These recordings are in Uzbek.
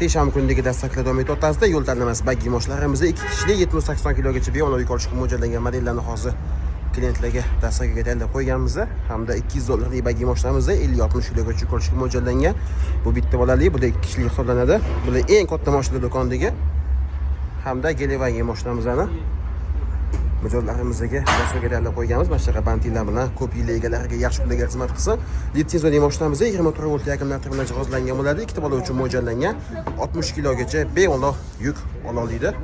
seshanba kunidagi dastlabki davom etayotganimizda yo'l tanlamas baggi moshlarimizni 2 kishili 70-80 kilogacha bemalol yuk olishga mo'ljallangan modellarni hozir klientlarga dasturga tayyorlab qo'yganmiz hamda $200 baggi moshlarimizni 50-60 kilogacha yuk olishga mo'ljallangan. Bu bitta bolali, bu da 2 kishilik hisoblanadi. Bular eng katta moshlar do'kondagi hamda gelevagi moshlarimizni mijozlarimizga dasturga tayyorlab qo'yganmiz. Mana shunaqa bantillar bilan ko'p yil egalariga yaxshi pulga xizmat qilsin. Litsenziyali moshlarimiz 24 volt yakimlar bilan jihozlangan bo'ladi. Ikkita bola uchun mo'ljallangan 60 kilogacha bemalol yuk ola oladi.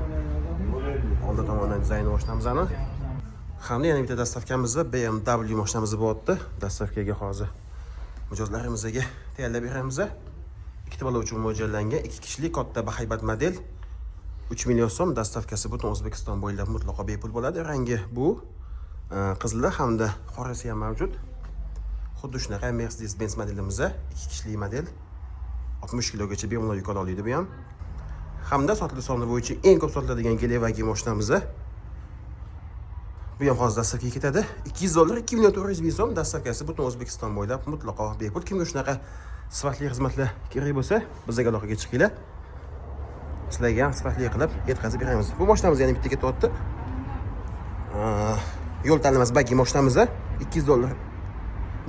Oldi tomondan dizayn moshlarimizni hamda yana bitta dastavkamizda BMW mashinamiz bo'lyapti. Dastavkaga hozir mijozlarimizga tayyorlab beramiz. Ikkita bola uchun mo'ljallangan 2 kishilik katta bahaybat model 3 million so'm dastavkasi butun O'zbekiston bo'ylab mutlaqo bepul bo'ladi. Rangi bu qizili hamda qorasi ham mavjud. Xuddi shunaqa Mercedes-Benz modelimiz 2 kishilik model 60 kilogacha bemalol yuk ola oladi bu ham. Hamda sotilish soni bo'yicha eng ko'p sotiladigan gelevagi mashinamiz bu ham hozir dastavkaga ketadi. $200 $2,400,000 so'm dastavkasi butun O'zbekiston bo'ylab mutlaqo bepul. Kimga shunaqa sifatli xizmatlar kerak bo'lsa, bizga aloqaga chiqinglar. Sizlarga ham sifatli qilib yetkazib beramiz. Bu mashinamiz yana bitta ketyapti. Yo'l tanlamas baggi mashinamiz $200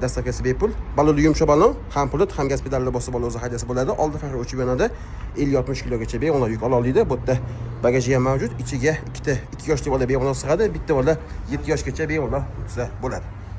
dastavkasi bepul. Balonli yumshoq balon, ham pulut, ham gaz pedalini bosib olib o'zi haydasa bo'ladi. Oldi fari o'chib yonadi. 50-60 kilogacha bemalol yuk ola oladi. Bu yerda bagaji ham mavjud. Ichiga 2 yoshli bola bemalol sig'adi, bitta bola 7 yoshgacha bemalol o'tsa bo'ladi.